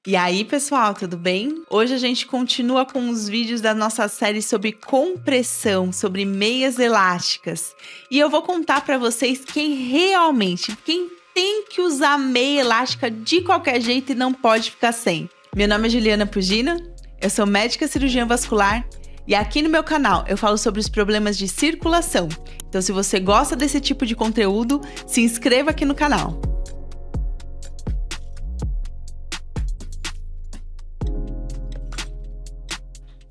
E aí, pessoal, tudo bem? Hoje a gente continua com os vídeos da nossa série sobre compressão, sobre meias elásticas. E eu vou contar para vocês quem tem que usar meia elástica de qualquer jeito e não pode ficar sem. Meu nome é Juliana Pugina, eu sou médica cirurgiã vascular e aqui no meu canal eu falo sobre os problemas de circulação. Então, se você gosta desse tipo de conteúdo, se inscreva aqui no canal.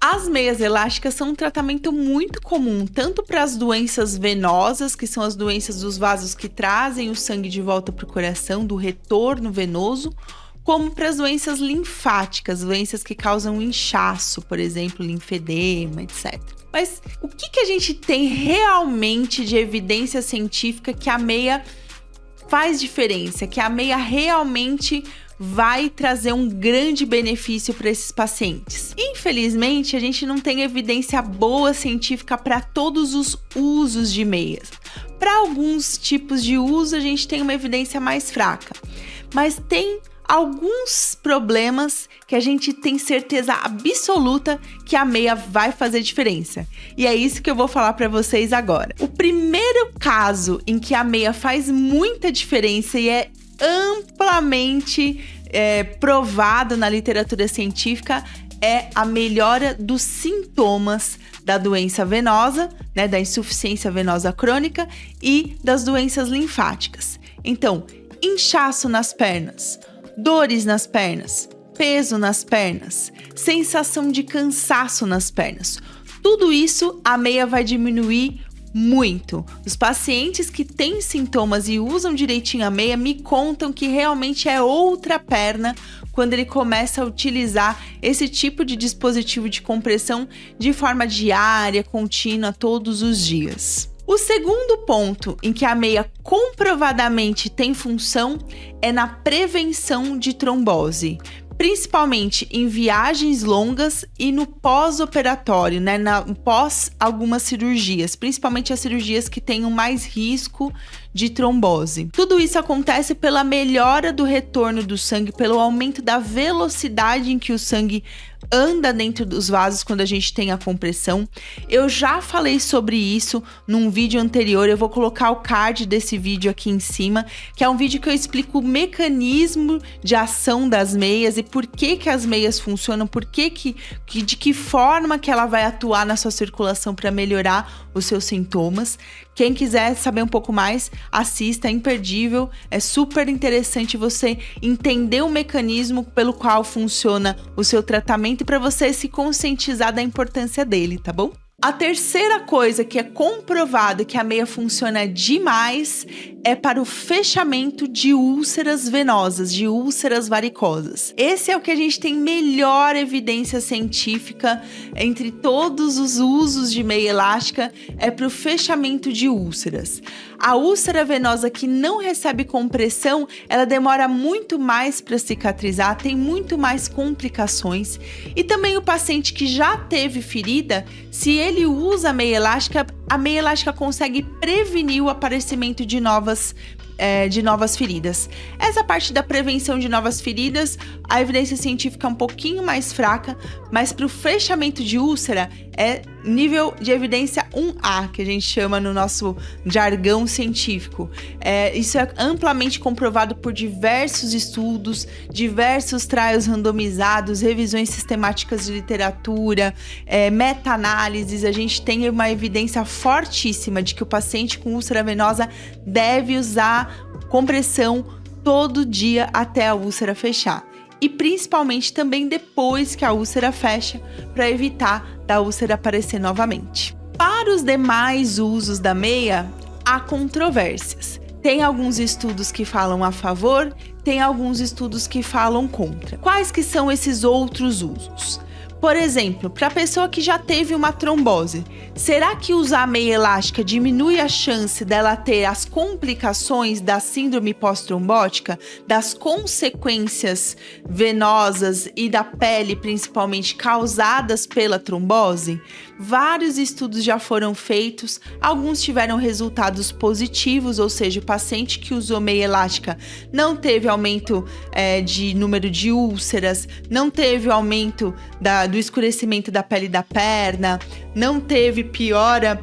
As meias elásticas são um tratamento muito comum, tanto para as doenças venosas, que são as doenças dos vasos que trazem o sangue de volta para o coração, do retorno venoso, como para as doenças linfáticas, doenças que causam inchaço, por exemplo, linfedema, etc. Mas o que a gente tem realmente de evidência científica que a meia faz diferença, que a meia realmente vai trazer um grande benefício para esses pacientes? Infelizmente, a gente não tem evidência boa científica para todos os usos de meias. Para alguns tipos de uso, a gente tem uma evidência mais fraca, mas tem alguns problemas que a gente tem certeza absoluta que a meia vai fazer diferença. E é isso que eu vou falar para vocês agora. O primeiro caso em que a meia faz muita diferença e é amplamente provado na literatura científica é a melhora dos sintomas da doença venosa, né, da insuficiência venosa crônica e das doenças linfáticas. Então, inchaço nas pernas, dores nas pernas, peso nas pernas, sensação de cansaço nas pernas. Tudo isso a meia vai diminuir muito. Os pacientes que têm sintomas e usam direitinho a meia me contam que realmente é outra perna quando ele começa a utilizar esse tipo de dispositivo de compressão de forma diária, contínua, todos os dias. O segundo ponto em que a meia comprovadamente tem função é na prevenção de trombose, principalmente em viagens longas e no pós-operatório, né, pós algumas cirurgias, principalmente as cirurgias que tenham mais risco de trombose. Tudo isso acontece pela melhora do retorno do sangue, pelo aumento da velocidade em que o sangue anda dentro dos vasos quando a gente tem a compressão. Eu já falei sobre isso num vídeo anterior, eu vou colocar o card desse vídeo aqui em cima, que é um vídeo que eu explico o mecanismo de ação das meias e por que as meias funcionam, de que forma que ela vai atuar na sua circulação para melhorar os seus sintomas. Quem quiser saber um pouco mais, assista, é imperdível, é super interessante você entender o mecanismo pelo qual funciona o seu tratamento e para você se conscientizar da importância dele, tá bom? A terceira coisa que é comprovado que a meia funciona demais é para o fechamento de úlceras venosas, de úlceras varicosas. Esse é o que a gente tem melhor evidência científica entre todos os usos de meia elástica, é para o fechamento de úlceras. A úlcera venosa que não recebe compressão, ela demora muito mais para cicatrizar, tem muito mais complicações. E também o paciente que já teve ferida, se ele usa a meia elástica consegue prevenir o aparecimento de novas feridas. Essa parte da prevenção de novas feridas, a evidência científica é um pouquinho mais fraca, mas para o fechamento de úlcera é nível de evidência 1A, que a gente chama no nosso jargão científico. Isso é amplamente comprovado por diversos estudos, diversos trials randomizados, revisões sistemáticas de literatura, meta-análises. A gente tem uma evidência fortíssima de que o paciente com úlcera venosa deve usar compressão todo dia até a úlcera fechar. E principalmente também depois que a úlcera fecha, para evitar da úlcera aparecer novamente. Para os demais usos da meia, há controvérsias. Tem alguns estudos que falam a favor, tem alguns estudos que falam contra. Quais que são esses outros usos? Por exemplo, para a pessoa que já teve uma trombose, será que usar a meia elástica diminui a chance dela ter as complicações da síndrome pós-trombótica, das consequências venosas e da pele, principalmente, causadas pela trombose? Vários estudos já foram feitos, alguns tiveram resultados positivos, ou seja, o paciente que usou meia elástica não teve aumento de número de úlceras, não teve aumento do escurecimento da pele da perna, não teve piora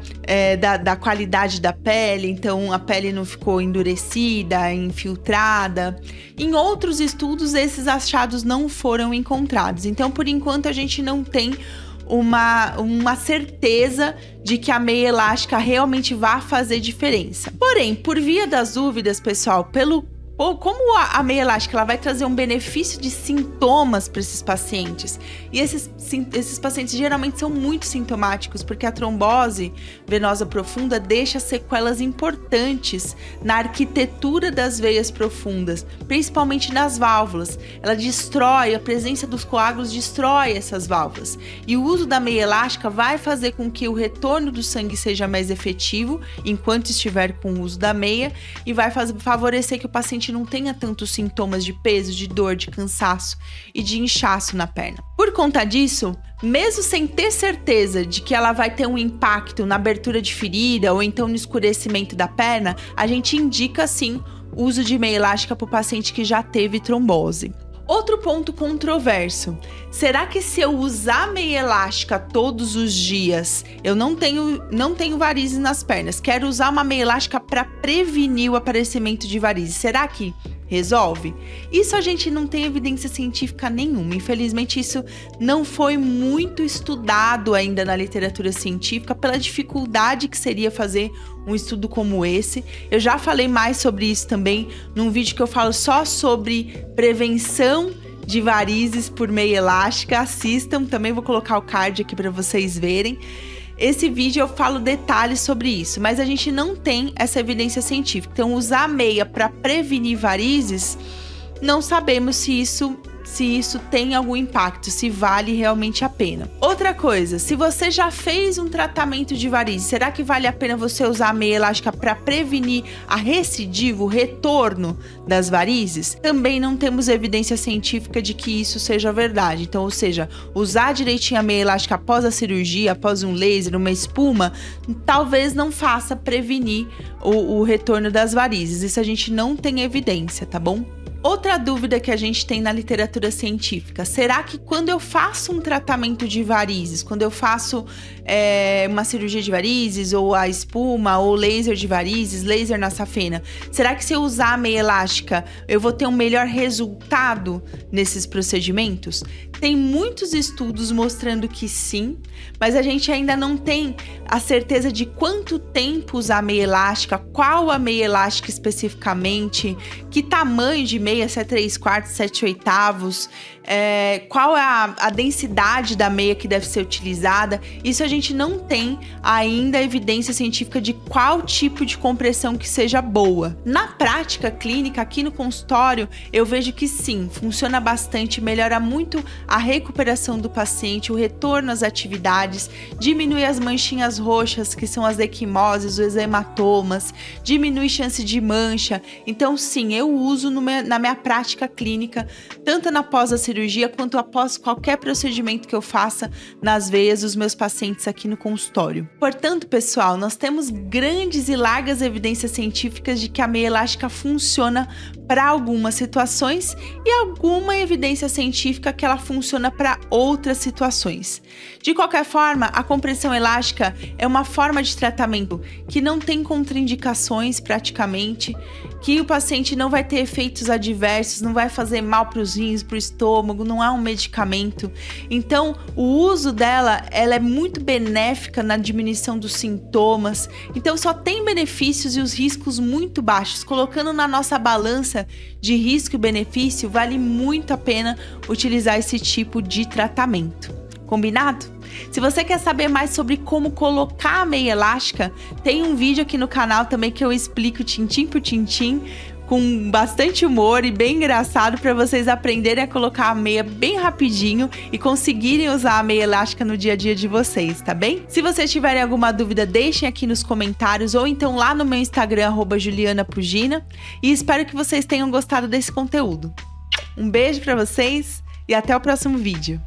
da qualidade da pele, então a pele não ficou endurecida, infiltrada. Em outros estudos, esses achados não foram encontrados. Então, por enquanto, a gente não tem uma certeza de que a meia elástica realmente vai fazer diferença. Porém, por via das dúvidas, pessoal, como a meia elástica ela vai trazer um benefício de sintomas para esses pacientes, e esses pacientes geralmente são muito sintomáticos, porque a trombose venosa profunda deixa sequelas importantes na arquitetura das veias profundas, principalmente nas válvulas. Ela destrói, a presença dos coágulos destrói essas válvulas, e o uso da meia elástica vai fazer com que o retorno do sangue seja mais efetivo enquanto estiver com o uso da meia, e vai favorecer que o paciente não tenha tantos sintomas de peso, de dor, de cansaço e de inchaço na perna. Por conta disso, mesmo sem ter certeza de que ela vai ter um impacto na abertura de ferida ou então no escurecimento da perna, a gente indica sim o uso de meia elástica para o paciente que já teve trombose. Outro ponto controverso: será que se eu usar meia elástica todos os dias, eu não tenho varizes nas pernas, quero usar uma meia elástica para prevenir o aparecimento de varizes, será que resolve? Isso a gente não tem evidência científica nenhuma. Infelizmente, isso não foi muito estudado ainda na literatura científica pela dificuldade que seria fazer um estudo como esse. Eu já falei mais sobre isso também num vídeo que eu falo só sobre prevenção de varizes por meia elástica. Assistam, também vou colocar o card aqui para vocês verem. Esse vídeo eu falo detalhes sobre isso, mas a gente não tem essa evidência científica. Então, usar a meia para prevenir varizes, não sabemos se isso tem algum impacto, se vale realmente a pena. Outra coisa, se você já fez um tratamento de varizes, será que vale a pena você usar a meia elástica para prevenir a recidiva, o retorno das varizes? Também não temos evidência científica de que isso seja verdade. Então, ou seja, usar direitinho a meia elástica após a cirurgia, após um laser, uma espuma, talvez não faça prevenir o retorno das varizes. Isso a gente não tem evidência, tá bom? Outra dúvida que a gente tem na literatura científica: será que quando eu faço um tratamento de varizes, quando eu faço uma cirurgia de varizes, ou a espuma, ou laser de varizes, laser na safena, será que se eu usar a meia elástica, eu vou ter um melhor resultado nesses procedimentos? Tem muitos estudos mostrando que sim, mas a gente ainda não tem a certeza de quanto tempo usar a meia elástica, qual a meia elástica especificamente, que tamanho de meia, se é 3/4, 7/8, qual é a densidade da meia que deve ser utilizada. Isso a gente não tem ainda evidência científica de qual tipo de compressão que seja boa. Na prática clínica, aqui no consultório, eu vejo que sim, funciona bastante, melhora muito a recuperação do paciente, o retorno às atividades, diminui as manchinhas roxas, que são as equimoses, os hematomas, diminui chance de mancha. Então sim, eu uso na minha prática clínica, tanto após a cirurgia quanto após qualquer procedimento que eu faça nas veias dos meus pacientes aqui no consultório. Portanto, pessoal, nós temos grandes e largas evidências científicas de que a meia elástica funciona para algumas situações e alguma evidência científica que ela funciona para outras situações. De qualquer forma, a compressão elástica é uma forma de tratamento que não tem contraindicações praticamente, que o paciente não vai ter efeitos adversos, não vai fazer mal para os rins, para o estômago, não é um medicamento. Então, o uso dela, ela é muito benéfica na diminuição dos sintomas. Então, só tem benefícios e os riscos muito baixos. Colocando na nossa balança de risco e benefício, vale muito a pena utilizar esse tipo de tratamento. Combinado? Se você quer saber mais sobre como colocar a meia elástica, tem um vídeo aqui no canal também que eu explico tintim por tintim, com bastante humor e bem engraçado, para vocês aprenderem a colocar a meia bem rapidinho e conseguirem usar a meia elástica no dia a dia de vocês, tá bem? Se vocês tiverem alguma dúvida, deixem aqui nos comentários ou então lá no meu Instagram, @julianapugina, e espero que vocês tenham gostado desse conteúdo. Um beijo para vocês e até o próximo vídeo.